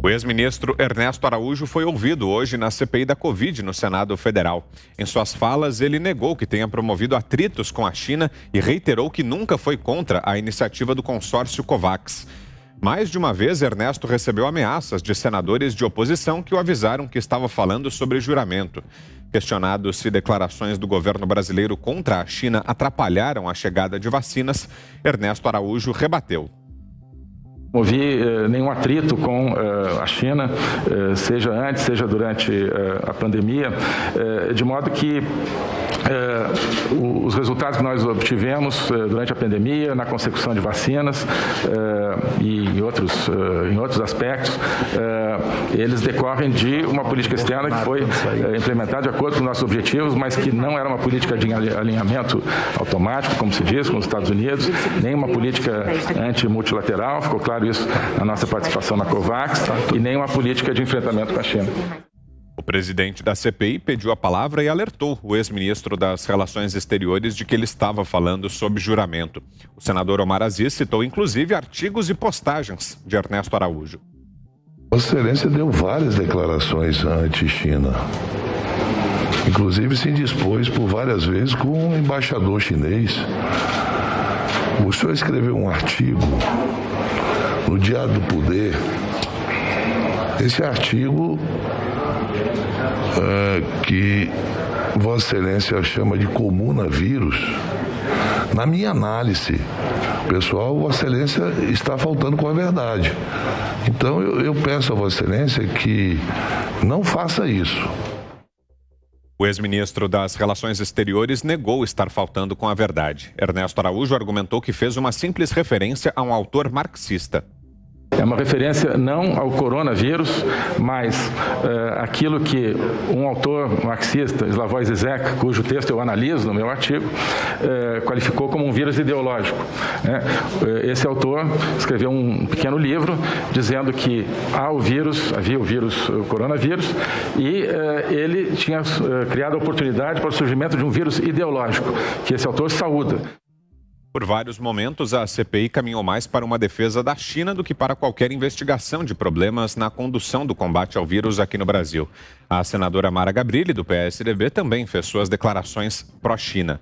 O ex-ministro Ernesto Araújo foi ouvido hoje na CPI da Covid no Senado Federal. Em suas falas, ele negou que tenha promovido atritos com a China e reiterou que nunca foi contra a iniciativa do consórcio COVAX. Mais de uma vez, Ernesto recebeu ameaças de senadores de oposição que o avisaram que estava falando sobre juramento. Questionado se declarações do governo brasileiro contra a China atrapalharam a chegada de vacinas, Ernesto Araújo rebateu. Não houve nenhum atrito com a China, seja antes, seja durante a pandemia, de modo que os resultados que nós obtivemos durante a pandemia, na consecução de vacinas e em outros aspectos, eles decorrem de uma política externa que foi implementada de acordo com nossos objetivos, mas que não era uma política de alinhamento automático, como se diz, com os Estados Unidos, nem uma política anti-multilateral, ficou claro isso na nossa participação na COVAX, e nem uma política de enfrentamento com a China. O presidente da CPI pediu a palavra e alertou o ex-ministro das Relações Exteriores de que ele estava falando sob juramento. O senador Omar Aziz citou inclusive artigos e postagens de Ernesto Araújo. Vossa Excelência deu várias declarações anti-China. Inclusive se indispôs por várias vezes com o embaixador chinês. O senhor escreveu um artigo no Diário do Poder. Esse artigo que Vossa Excelência chama de comunavírus, na minha análise pessoal, Vossa Excelência está faltando com a verdade. Então eu peço a Vossa Excelência que não faça isso. O ex-ministro das Relações Exteriores negou estar faltando com a verdade. Ernesto Araújo argumentou que fez uma simples referência a um autor marxista. É uma referência não ao coronavírus, mas aquilo que um autor marxista, Slavoj Zizek, cujo texto eu analiso no meu artigo, qualificou como um vírus ideológico. Esse autor escreveu um pequeno livro dizendo que havia o coronavírus, e ele tinha criado a oportunidade para o surgimento de um vírus ideológico, que esse autor saúda. Por vários momentos, a CPI caminhou mais para uma defesa da China do que para qualquer investigação de problemas na condução do combate ao vírus aqui no Brasil. A senadora Mara Gabrilli, do PSDB, também fez suas declarações pró-China.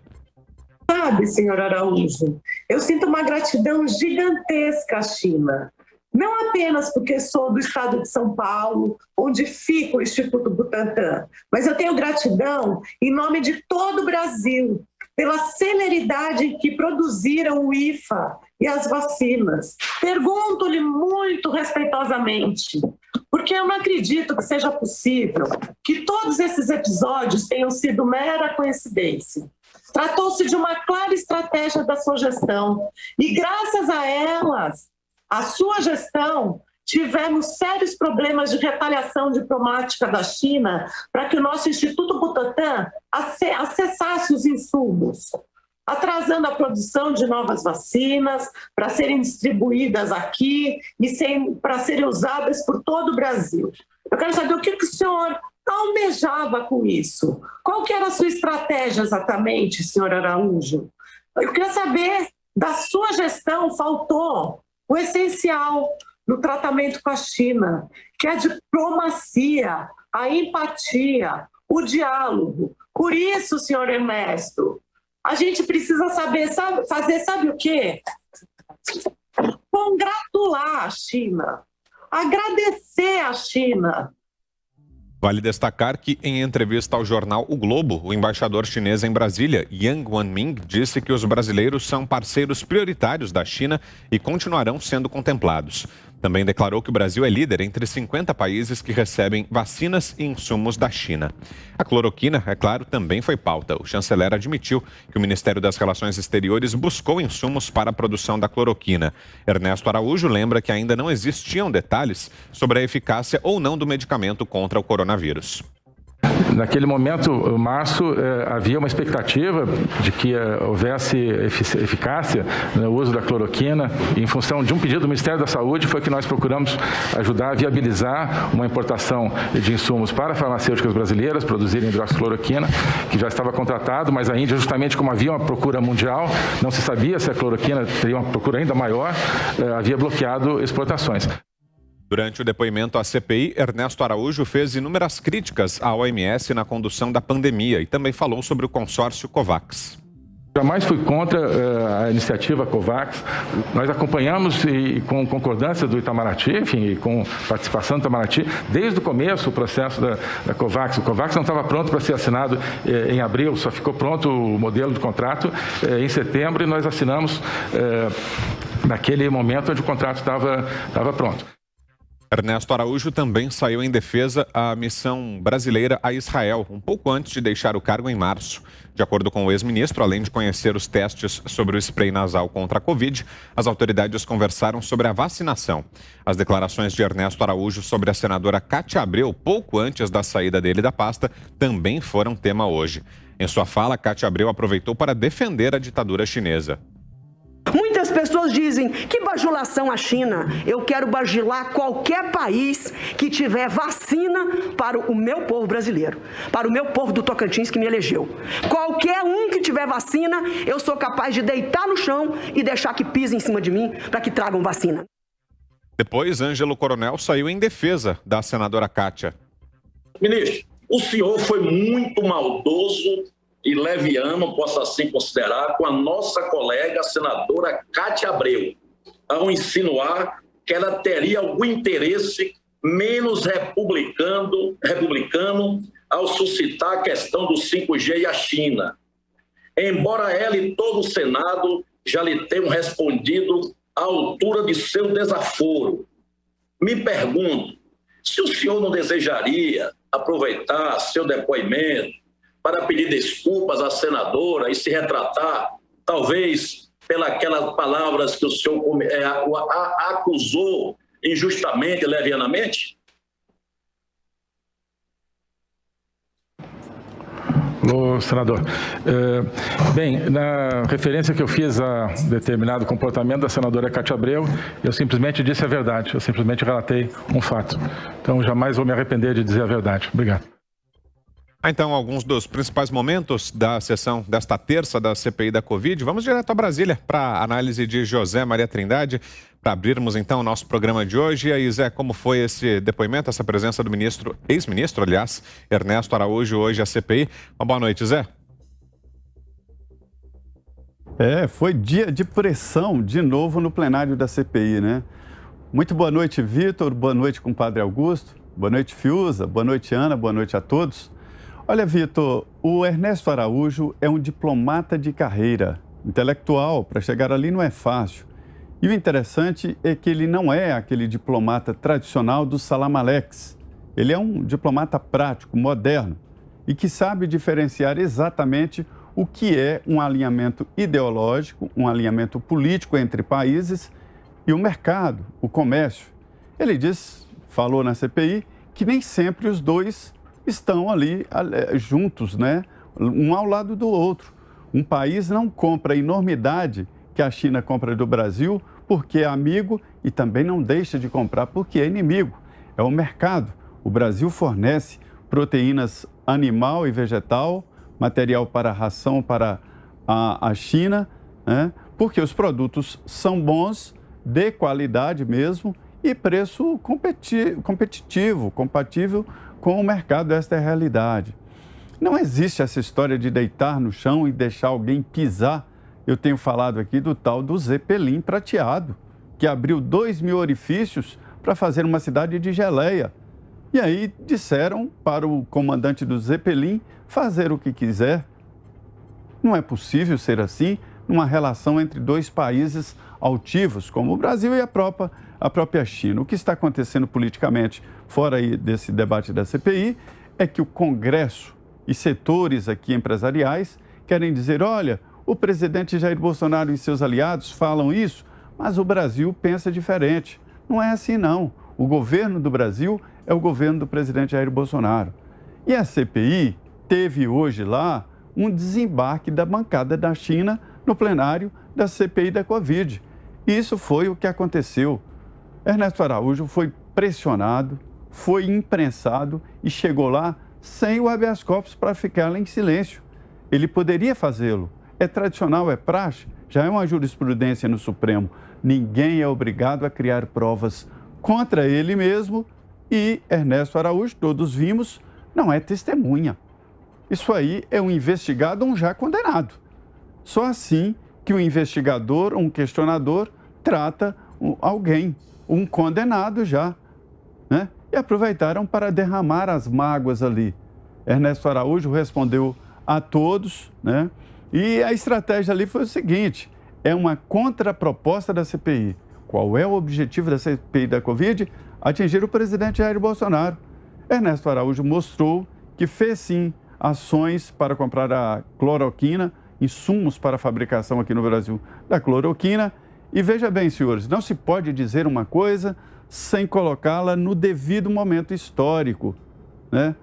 Sabe, senhor Araújo, eu sinto uma gratidão gigantesca à China. Não apenas porque sou do estado de São Paulo, onde fica o Instituto Butantan, mas eu tenho gratidão em nome de todo o Brasil, pela celeridade que produziram o IFA e as vacinas. Pergunto-lhe muito respeitosamente, porque eu não acredito que seja possível que todos esses episódios tenham sido mera coincidência. Tratou-se de uma clara estratégia da sua gestão e, graças a elas, a sua gestão, tivemos sérios problemas de retaliação diplomática da China para que o nosso Instituto Butantan acessasse os insumos, atrasando a produção de novas vacinas para serem distribuídas aqui e para serem usadas por todo o Brasil. Eu quero saber o que o senhor almejava com isso. Qual que era a sua estratégia exatamente, senhor Araújo? Eu queria saber, da sua gestão faltou o essencial no tratamento com a China, que é a diplomacia, a empatia, o diálogo. Por isso, senhor Ernesto, a gente precisa sabe o quê? Congratular a China, agradecer a China. Vale destacar que, em entrevista ao jornal O Globo, o embaixador chinês em Brasília, Yang Wanming, disse que os brasileiros são parceiros prioritários da China e continuarão sendo contemplados. Também declarou que o Brasil é líder entre 50 países que recebem vacinas e insumos da China. A cloroquina, é claro, também foi pauta. O chanceler admitiu que o Ministério das Relações Exteriores buscou insumos para a produção da cloroquina. Ernesto Araújo lembra que ainda não existiam detalhes sobre a eficácia ou não do medicamento contra o coronavírus. Naquele momento, em março, havia uma expectativa de que houvesse eficácia no uso da cloroquina. E, em função de um pedido do Ministério da Saúde, foi que nós procuramos ajudar a viabilizar uma importação de insumos para farmacêuticas brasileiras produzirem hidroxicloroquina, que já estava contratado, mas a Índia, justamente como havia uma procura mundial, não se sabia se a cloroquina teria uma procura ainda maior, havia bloqueado exportações. Durante o depoimento à CPI, Ernesto Araújo fez inúmeras críticas à OMS na condução da pandemia e também falou sobre o consórcio COVAX. Jamais fui contra a iniciativa COVAX. Nós acompanhamos e com concordância do Itamaraty, enfim, e com participação do Itamaraty, desde o começo o processo da COVAX. O COVAX não estava pronto para ser assinado em abril, só ficou pronto o modelo de contrato em setembro e nós assinamos naquele momento onde o contrato estava pronto. Ernesto Araújo também saiu em defesa à missão brasileira a Israel, um pouco antes de deixar o cargo em março. De acordo com o ex-ministro, além de conhecer os testes sobre o spray nasal contra a Covid, as autoridades conversaram sobre a vacinação. As declarações de Ernesto Araújo sobre a senadora Cátia Abreu, pouco antes da saída dele da pasta, também foram tema hoje. Em sua fala, Cátia Abreu aproveitou para defender a ditadura chinesa. Muitas pessoas dizem que bajulação à China. Eu quero bajular qualquer país que tiver vacina para o meu povo brasileiro, para o meu povo do Tocantins que me elegeu. Qualquer um que tiver vacina, eu sou capaz de deitar no chão e deixar que pisem em cima de mim para que tragam vacina. Depois, Ângelo Coronel saiu em defesa da senadora Cátia. Ministro, o senhor foi muito maldoso e leviano, posso assim considerar, com a nossa colega senadora Cátia Abreu, ao insinuar que ela teria algum interesse menos republicano ao suscitar a questão do 5G e a China. Embora ela e todo o Senado já lhe tenham respondido à altura de seu desaforo. Me pergunto, se o senhor não desejaria aproveitar seu depoimento para pedir desculpas à senadora e se retratar, talvez pelas palavras que o senhor acusou injustamente, levianamente? Alô, senador. Bem, na referência que eu fiz a determinado comportamento da senadora Cátia Abreu, eu simplesmente disse a verdade, eu simplesmente relatei um fato. Então, jamais vou me arrepender de dizer a verdade. Obrigado. Então, alguns dos principais momentos da sessão desta terça da CPI da Covid. Vamos direto a Brasília para a análise de José Maria Trindade, para abrirmos então o nosso programa de hoje. E aí, Zé, como foi esse depoimento, essa presença do ex-ministro, aliás, Ernesto Araújo, hoje à CPI? Uma boa noite, Zé. Foi dia de pressão de novo no plenário da CPI, né? Muito boa noite, Vitor, boa noite, compadre Augusto, boa noite, Fiuza, boa noite, Ana, boa noite a todos. Olha, Vitor, o Ernesto Araújo é um diplomata de carreira, intelectual, para chegar ali não é fácil. E o interessante é que ele não é aquele diplomata tradicional do salam alex. Ele é um diplomata prático, moderno, e que sabe diferenciar exatamente o que é um alinhamento ideológico, um alinhamento político entre países e o mercado, o comércio. Ele falou na CPI, que nem sempre os dois estão ali juntos, né? Um ao lado do outro. Um país não compra a enormidade que a China compra do Brasil porque é amigo e também não deixa de comprar porque é inimigo. É o mercado. O Brasil fornece proteínas animal e vegetal, material para ração para a China, né? Porque os produtos são bons, de qualidade mesmo e preço competitivo, compatível com o mercado. Esta é a realidade. Não existe essa história de deitar no chão e deixar alguém pisar. Eu tenho falado aqui do tal do Zeppelin prateado, que abriu 2.000 orifícios para fazer uma cidade de geleia. E aí disseram para o comandante do Zeppelin fazer o que quiser. Não é possível ser assim numa relação entre dois países altivos, como o Brasil e a própria China. O que está acontecendo politicamente fora aí desse debate da CPI é que o Congresso e setores aqui empresariais querem dizer, olha, o presidente Jair Bolsonaro e seus aliados falam isso, mas o Brasil pensa diferente. Não é assim, não. O governo do Brasil é o governo do presidente Jair Bolsonaro. E a CPI teve hoje lá um desembarque da bancada da China no plenário da CPI da Covid. Isso foi o que aconteceu. Ernesto Araújo foi pressionado, foi imprensado e chegou lá sem o habeas corpus para ficar lá em silêncio. Ele poderia fazê-lo. É tradicional, é praxe, já é uma jurisprudência no Supremo. Ninguém é obrigado a criar provas contra ele mesmo, e Ernesto Araújo, todos vimos, não é testemunha. Isso aí é um investigado, um já condenado. Só assim que o investigador, um questionador, trata alguém, um condenado já, né? E aproveitaram para derramar as mágoas ali. Ernesto Araújo respondeu a todos, né? E a estratégia ali foi o seguinte, é uma contraproposta da CPI. Qual é o objetivo da CPI da Covid? Atingir o presidente Jair Bolsonaro. Ernesto Araújo mostrou que fez sim ações para comprar a cloroquina, insumos para a fabricação aqui no Brasil da cloroquina. E veja bem, senhores, não se pode dizer uma coisa sem colocá-la no devido momento histórico, né?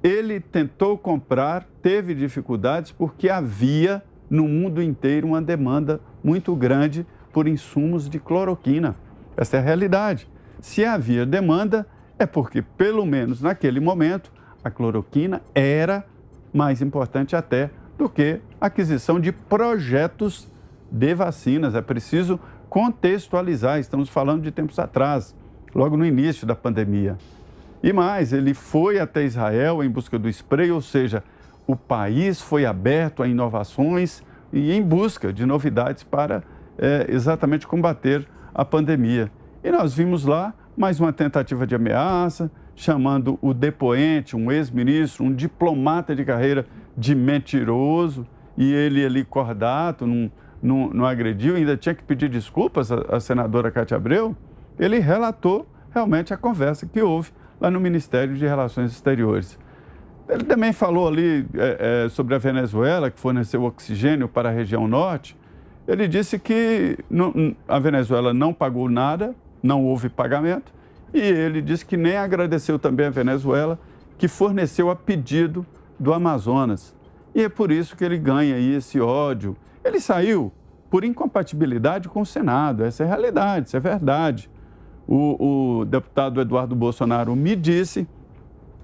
Ele tentou comprar, teve dificuldades porque havia no mundo inteiro uma demanda muito grande por insumos de cloroquina. Essa é a realidade. Se havia demanda, é porque, pelo menos naquele momento, a cloroquina era mais importante até do que a aquisição de projetos de vacinas. É preciso contextualizar, estamos falando de tempos atrás, logo no início da pandemia. E mais, ele foi até Israel em busca do spray, ou seja, o país foi aberto a inovações e em busca de novidades para exatamente combater a pandemia. E nós vimos lá mais uma tentativa de ameaça, chamando o depoente, um ex-ministro, um diplomata de carreira, de mentiroso, e ele ali cordato, não agrediu, ainda tinha que pedir desculpas à senadora Cátia Abreu. Ele relatou realmente a conversa que houve lá no Ministério de Relações Exteriores. Ele também falou ali sobre a Venezuela, que forneceu oxigênio para a região norte. Ele disse que a Venezuela não pagou nada, não houve pagamento, e ele disse que nem agradeceu também a Venezuela, que forneceu a pedido do Amazonas. E é por isso que ele ganha aí esse ódio. Ele saiu por incompatibilidade com o Senado, essa é a realidade, isso é verdade. O deputado Eduardo Bolsonaro me disse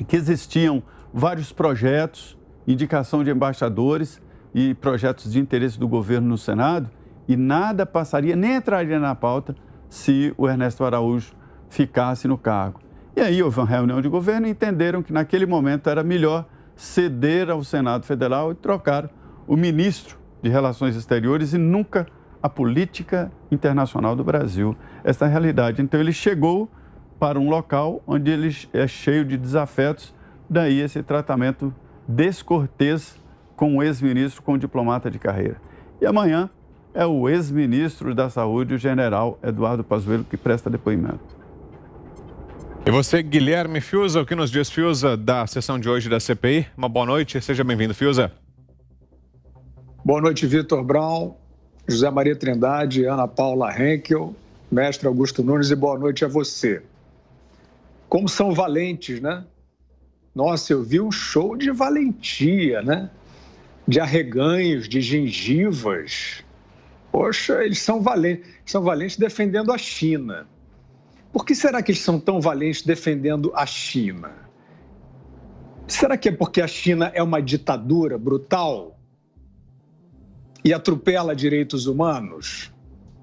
que existiam vários projetos, indicação de embaixadores e projetos de interesse do governo no Senado, e nada passaria, nem entraria na pauta se o Ernesto Araújo ficasse no cargo. E aí houve uma reunião de governo e entenderam que naquele momento era melhor ceder ao Senado Federal e trocar o ministro de Relações Exteriores e nunca a política internacional do Brasil. Essa é a realidade. Então ele chegou para um local onde ele é cheio de desafetos, daí esse tratamento descortês com o ex-ministro, com o diplomata de carreira. E amanhã é o ex-ministro da Saúde, o general Eduardo Pazuello, que presta depoimento. E você, Guilherme Fiuza, o que nos diz, Fiuza, da sessão de hoje da CPI? Uma boa noite, seja bem-vindo, Fiuza. Boa noite, Vitor Brown, José Maria Trindade, Ana Paula Henkel, mestre Augusto Nunes, e boa noite a você. Como são valentes, né? Nossa, eu vi um show de valentia, né? De arreganhos, de gengivas. Poxa, eles são valentes defendendo a China. Por que será que eles são tão valentes defendendo a China? Será que é porque a China é uma ditadura brutal e atropela direitos humanos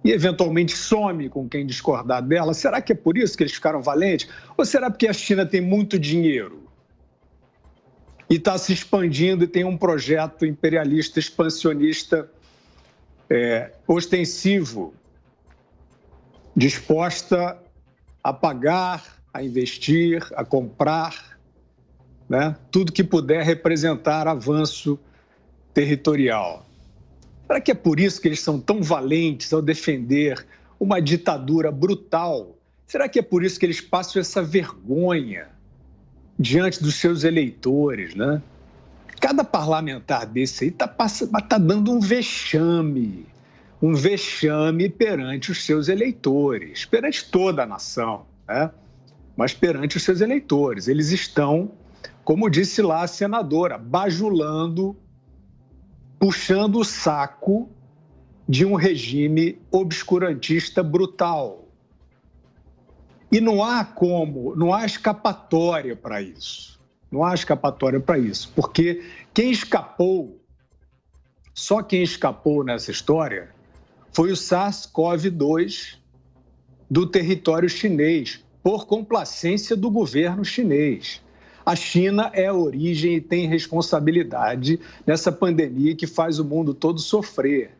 e eventualmente some com quem discordar dela? Será que é por isso que eles ficaram valentes? Ou será porque a China tem muito dinheiro e está se expandindo e tem um projeto imperialista, expansionista, ostensivo, disposta a pagar, a investir, a comprar, né? Tudo que puder representar avanço territorial. Será que é por isso que eles são tão valentes ao defender uma ditadura brutal? Será que é por isso que eles passam essa vergonha diante dos seus eleitores, né? Cada parlamentar desse aí tá dando um vexame perante os seus eleitores, perante toda a nação, né? Mas perante os seus eleitores. Eles estão, como disse lá a senadora, bajulando, puxando o saco de um regime obscurantista brutal. E não há escapatória para isso. Não há escapatória para isso, porque só quem escapou nessa história foi o SARS-CoV-2 do território chinês, por complacência do governo chinês. A China é a origem e tem responsabilidade nessa pandemia que faz o mundo todo sofrer.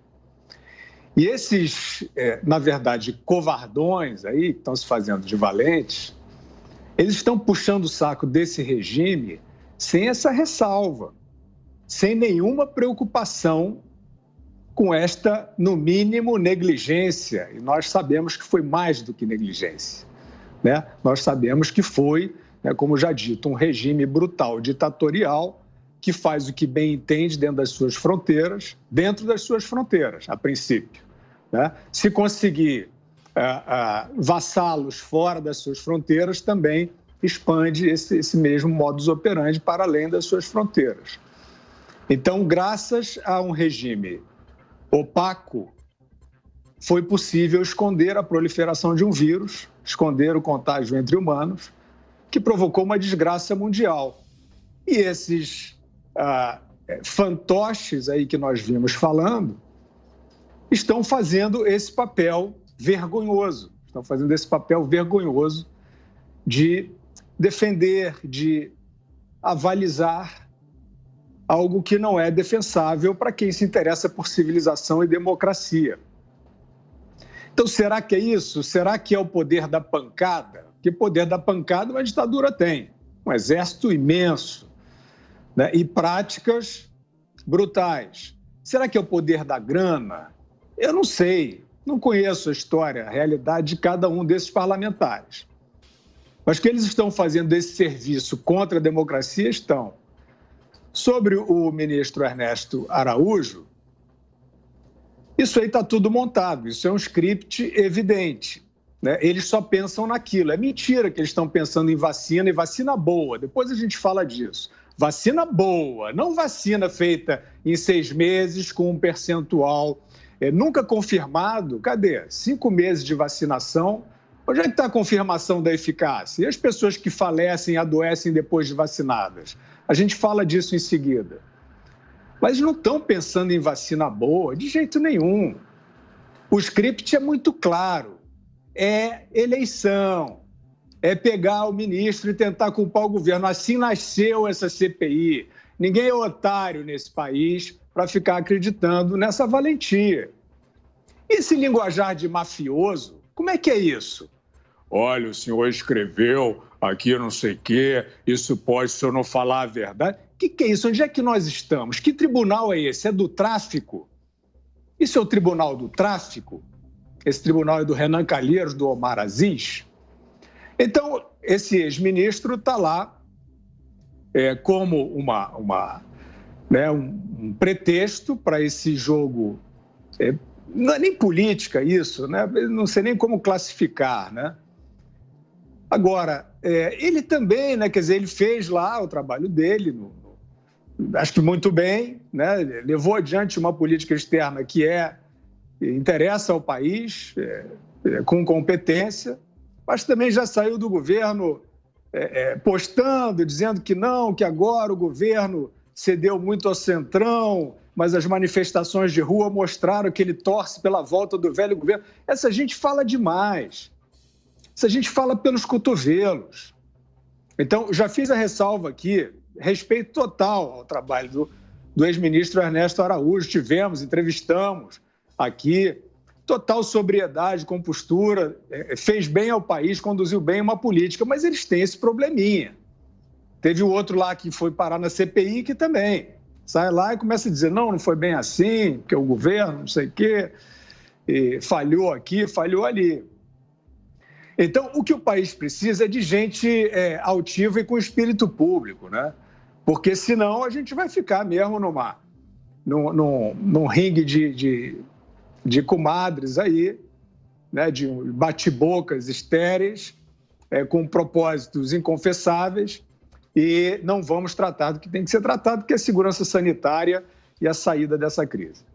E esses, na verdade, covardões aí, que estão se fazendo de valentes, eles estão puxando o saco desse regime sem essa ressalva, sem nenhuma preocupação com esta, no mínimo, negligência. E nós sabemos que foi mais do que negligência, né? Nós sabemos que foi, como já dito, um regime brutal, ditatorial, que faz o que bem entende dentro das suas fronteiras, a princípio, né? Se conseguir vassalos fora das suas fronteiras, também expande esse mesmo modus operandi para além das suas fronteiras. Então, graças a um regime opaco, foi possível esconder a proliferação de um vírus, esconder o contágio entre humanos, que provocou uma desgraça mundial. E esses fantoches aí que nós vimos falando estão fazendo esse papel vergonhoso, de defender, de avalizar algo que não é defensável para quem se interessa por civilização e democracia. Então, será que é isso? Será que é o poder da pancada? Porque poder da pancada uma ditadura tem. Um exército imenso, né? E práticas brutais. Será que é o poder da grana? Eu não sei. Não conheço a história, a realidade de cada um desses parlamentares. Mas que eles estão fazendo esse serviço contra a democracia, estão. Sobre o ministro Ernesto Araújo, isso aí está tudo montado, isso é um script evidente, né? Eles só pensam naquilo. É mentira que eles estão pensando em vacina, e vacina boa, depois a gente fala disso. Vacina boa, não vacina feita em 6 meses com um percentual nunca confirmado. Cadê? 5 meses de vacinação. Onde é que está a confirmação da eficácia? E as pessoas que falecem e adoecem depois de vacinadas? A gente fala disso em seguida. Mas não estão pensando em vacina boa de jeito nenhum. O script é muito claro. É eleição. É pegar o ministro e tentar culpar o governo. Assim nasceu essa CPI. Ninguém é otário nesse país para ficar acreditando nessa valentia. E esse linguajar de mafioso, como é que é isso? Olha, o senhor escreveu aqui não sei o quê, isso pode, se o senhor não falar a verdade. O que é isso? Onde é que nós estamos? Que tribunal é esse? É do tráfico? Isso é o tribunal do tráfico? Esse tribunal é do Renan Calheiros, do Omar Aziz? Então, esse ex-ministro está lá como um pretexto para esse jogo. Não é nem política isso, né? Não sei nem como classificar, né? Agora, ele também, né? Quer dizer, ele fez lá o trabalho dele, acho que muito bem, né? Levou adiante uma política externa que interessa ao país, com competência, mas também já saiu do governo postando, dizendo que não, que agora o governo cedeu muito ao Centrão, mas as manifestações de rua mostraram que ele torce pela volta do velho governo. Essa gente fala demais. Essa gente fala pelos cotovelos. Então, já fiz a ressalva aqui, respeito total ao trabalho do ex-ministro Ernesto Araújo. Entrevistamos aqui, total sobriedade, compostura, fez bem ao país, conduziu bem uma política, mas eles têm esse probleminha. Teve o outro lá que foi parar na CPI que também sai lá e começa a dizer não foi bem assim, porque o governo, não sei o quê, falhou aqui, falhou ali. Então, o que o país precisa é de gente altiva e com espírito público, né? Porque senão a gente vai ficar mesmo num ringue de comadres aí, né? De bate-bocas estéreis, com propósitos inconfessáveis, e não vamos tratar do que tem que ser tratado, que é a segurança sanitária e a saída dessa crise.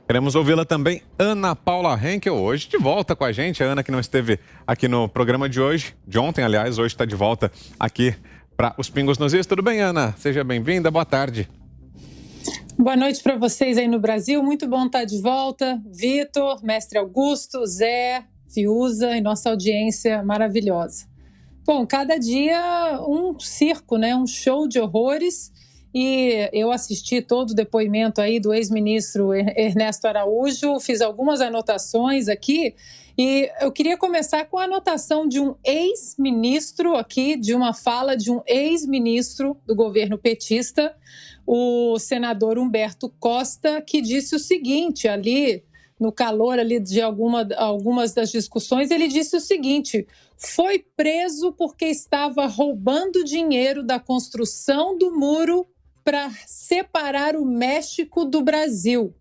Queremos ouvi-la também, Ana Paula Henkel, hoje de volta com a gente. A Ana que não esteve aqui no programa de hoje, de ontem, aliás, hoje está de volta aqui para os Pingos nos Is. Tudo bem, Ana? Seja bem-vinda, boa tarde. Boa noite para vocês aí no Brasil, muito bom estar de volta. Vitor, mestre Augusto, Zé, Fiuza e nossa audiência maravilhosa. Bom, cada dia um circo, né? Um show de horrores. E eu assisti todo o depoimento aí do ex-ministro Ernesto Araújo, fiz algumas anotações aqui, e eu queria começar com a anotação de um ex-ministro aqui, de uma fala de um ex-ministro do governo petista, o senador Humberto Costa, que disse o seguinte ali, no calor ali de algumas das discussões, ele disse o seguinte: foi preso porque estava roubando dinheiro da construção do muro para separar o México do Brasil.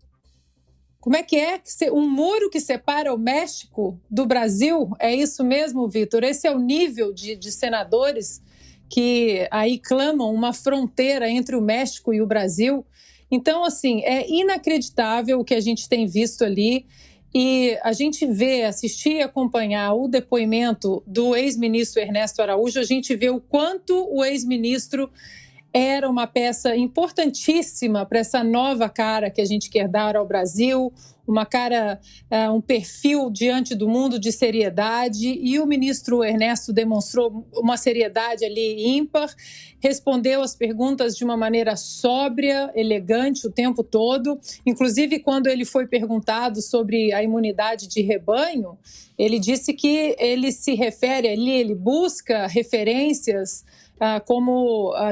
Como é que é? Um muro que separa o México do Brasil? É isso mesmo, Vitor? Esse é o nível de senadores que aí clamam uma fronteira entre o México e o Brasil. Então, assim, é inacreditável o que a gente tem visto ali. E a gente vê, assistir e acompanhar o depoimento do ex-ministro Ernesto Araújo, a gente vê o quanto o ex-ministro era uma peça importantíssima para essa nova cara que a gente quer dar ao Brasil, uma cara, um perfil diante do mundo de seriedade, e o ministro Ernesto demonstrou uma seriedade ali ímpar, respondeu as perguntas de uma maneira sóbria, elegante o tempo todo, inclusive quando ele foi perguntado sobre a imunidade de rebanho, ele disse que ele se refere ali, ele busca referências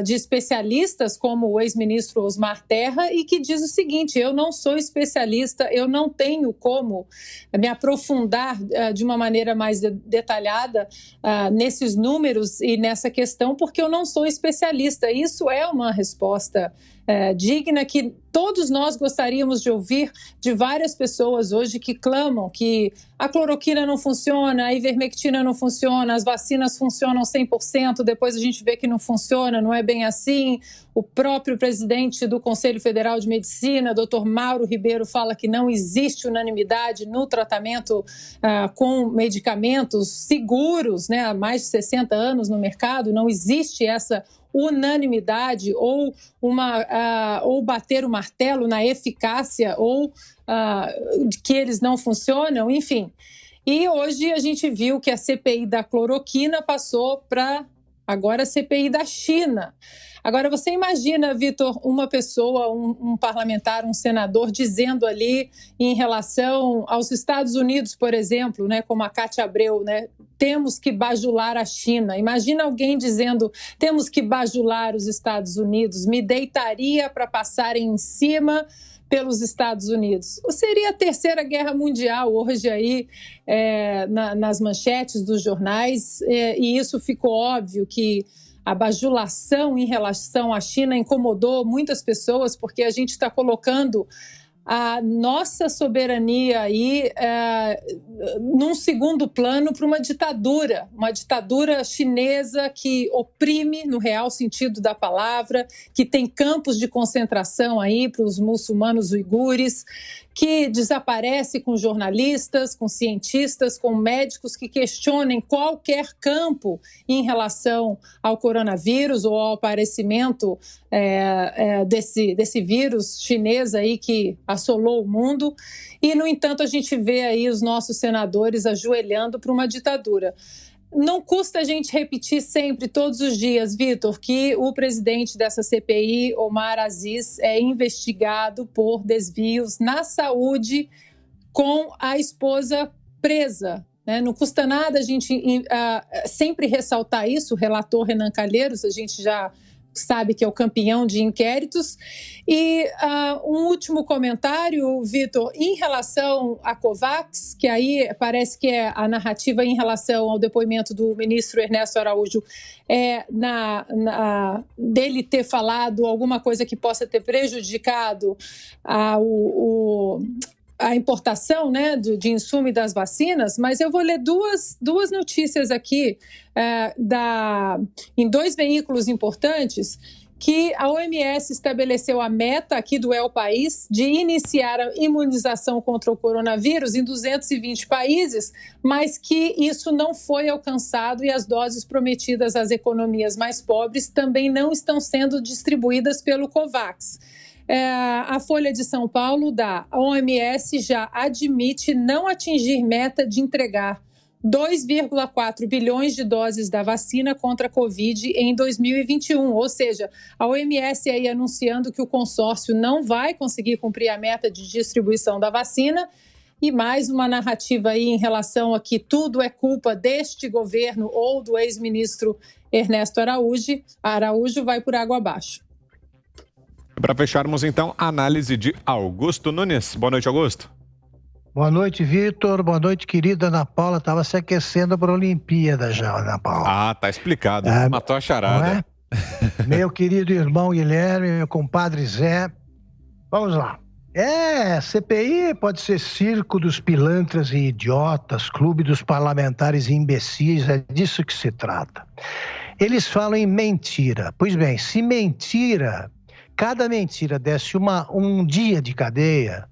de especialistas como o ex-ministro Osmar Terra, e que diz o seguinte: eu não sou especialista, eu não tenho como me aprofundar de uma maneira mais detalhada nesses números e nessa questão, porque eu não sou especialista. Isso é uma resposta digna que todos nós gostaríamos de ouvir de várias pessoas hoje que clamam que a cloroquina não funciona, a ivermectina não funciona, as vacinas funcionam 100%, depois a gente vê que não funciona, não é bem assim. O próprio presidente do Conselho Federal de Medicina, Dr. Mauro Ribeiro, fala que não existe unanimidade no tratamento com medicamentos seguros, né, há mais de 60 anos no mercado, não existe essa unanimidade ou bater o martelo na eficácia ou de que eles não funcionam, enfim. E hoje a gente viu que a CPI da cloroquina passou para agora a CPI da China. Agora, você imagina, Vitor, uma pessoa, um parlamentar, um senador, dizendo ali em relação aos Estados Unidos, por exemplo, né, como a Cátia Abreu, né, temos que bajular a China. Imagina alguém dizendo, temos que bajular os Estados Unidos, me deitaria para passarem em cima pelos Estados Unidos. Seria a Terceira Guerra Mundial hoje aí nas manchetes dos jornais, e isso ficou óbvio que a bajulação em relação à China incomodou muitas pessoas, porque a gente está colocando a nossa soberania aí num segundo plano para uma ditadura chinesa que oprime no real sentido da palavra, que tem campos de concentração aí para os muçulmanos uigures, que desaparece com jornalistas, com cientistas, com médicos que questionem qualquer campo em relação ao coronavírus ou ao aparecimento desse vírus chinês aí que assolou o mundo. E, no entanto, a gente vê aí os nossos senadores ajoelhando para uma ditadura. Não custa a gente repetir sempre, todos os dias, Vitor, que o presidente dessa CPI, Omar Aziz, é investigado por desvios na saúde com a esposa presa, né? Não custa nada a gente sempre ressaltar isso. O relator Renan Calheiros, a gente já sabe que é o campeão de inquéritos. E um último comentário, Vitor, em relação à COVAX, que aí parece que é a narrativa em relação ao depoimento do ministro Ernesto Araújo, dele ter falado alguma coisa que possa ter prejudicado a importação, né, de insumo e das vacinas, mas eu vou ler duas notícias aqui em dois veículos importantes, que a OMS estabeleceu a meta aqui do El País de iniciar a imunização contra o coronavírus em 220 países, mas que isso não foi alcançado e as doses prometidas às economias mais pobres também não estão sendo distribuídas pelo COVAX. A Folha de São Paulo, a OMS já admite não atingir meta de entregar 2,4 bilhões de doses da vacina contra a Covid em 2021. Ou seja, a OMS aí anunciando que o consórcio não vai conseguir cumprir a meta de distribuição da vacina. E mais uma narrativa aí em relação a que tudo é culpa deste governo ou do ex-ministro Ernesto Araújo. Araújo vai por água abaixo. Para fecharmos, então, a análise de Augusto Nunes. Boa noite, Augusto. Boa noite, Vitor. Boa noite, querida Ana Paula. Estava se aquecendo para a Olimpíada já, Ana Paula. Ah, tá explicado. Matou a charada. Meu querido irmão Guilherme, meu compadre Zé. Vamos lá. CPI pode ser circo dos pilantras e idiotas, clube dos parlamentares e imbecis, é disso que se trata. Eles falam em mentira. Pois bem, se cada mentira desse um dia de cadeia,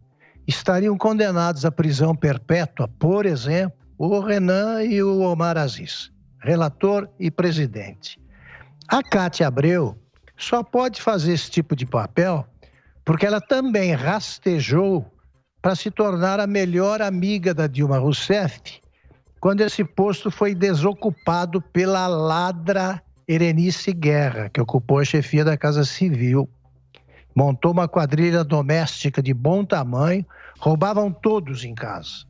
estariam condenados à prisão perpétua, por exemplo, o Renan e o Omar Aziz, relator e presidente. A Cátia Abreu só pode fazer esse tipo de papel porque ela também rastejou para se tornar a melhor amiga da Dilma Rousseff quando esse posto foi desocupado pela ladra Erenice Guerra, que ocupou a chefia da Casa Civil. Montou uma quadrilha doméstica de bom tamanho, roubavam todos em casa.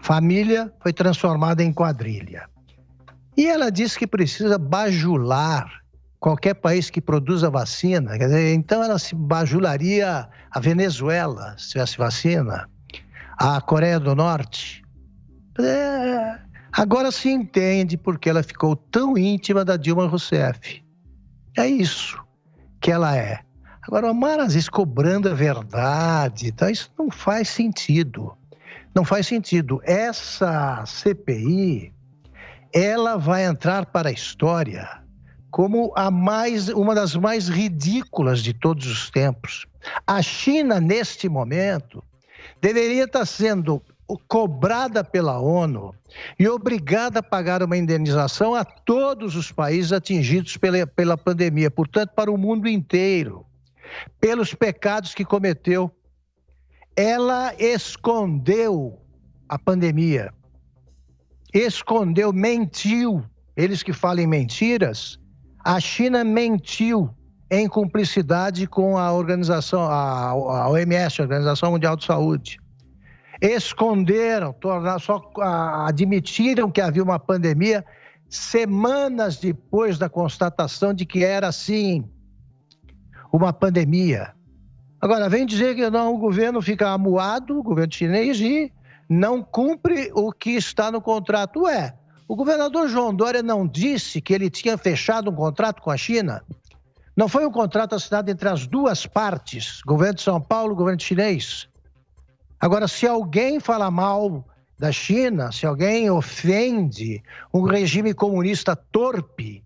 Família foi transformada em quadrilha. E ela disse que precisa bajular qualquer país que produza vacina. Quer dizer, então ela se bajularia a Venezuela, se tivesse vacina, a Coreia do Norte. Agora se entende porque ela ficou tão íntima da Dilma Rousseff. É isso que ela é. Agora, o Omar Aziz cobrando a verdade, então isso não faz sentido. Não faz sentido. Essa CPI, ela vai entrar para a história como uma das mais ridículas de todos os tempos. A China, neste momento, deveria estar sendo cobrada pela ONU e obrigada a pagar uma indenização a todos os países atingidos pela pandemia, portanto, para o mundo inteiro, pelos pecados que cometeu. Ela escondeu a pandemia, mentiu. Eles que falam mentiras, a China mentiu em cumplicidade com a organização, a OMS, a Organização Mundial de Saúde. Esconderam, admitiram que havia uma pandemia semanas depois da constatação de que era, sim, uma pandemia. Agora, vem dizer que não, o governo fica amuado, o governo chinês, e não cumpre o que está no contrato. O governador João Dória não disse que ele tinha fechado um contrato com a China? Não foi um contrato assinado entre as duas partes, governo de São Paulo e governo chinês? Agora, se alguém fala mal da China, se alguém ofende um regime comunista torpe,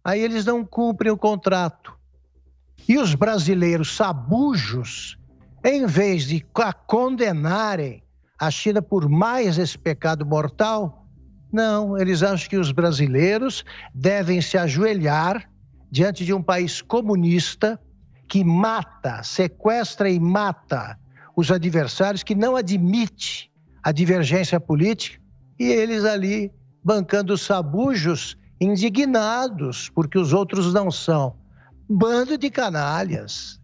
aí eles não cumprem o contrato. E os brasileiros sabujos, em vez de condenarem a China por mais esse pecado mortal, não, eles acham que os brasileiros devem se ajoelhar diante de um país comunista que mata, sequestra e mata os adversários, que não admite a divergência política, e eles ali bancando os sabujos, indignados porque os outros não são. Bando de canalhas.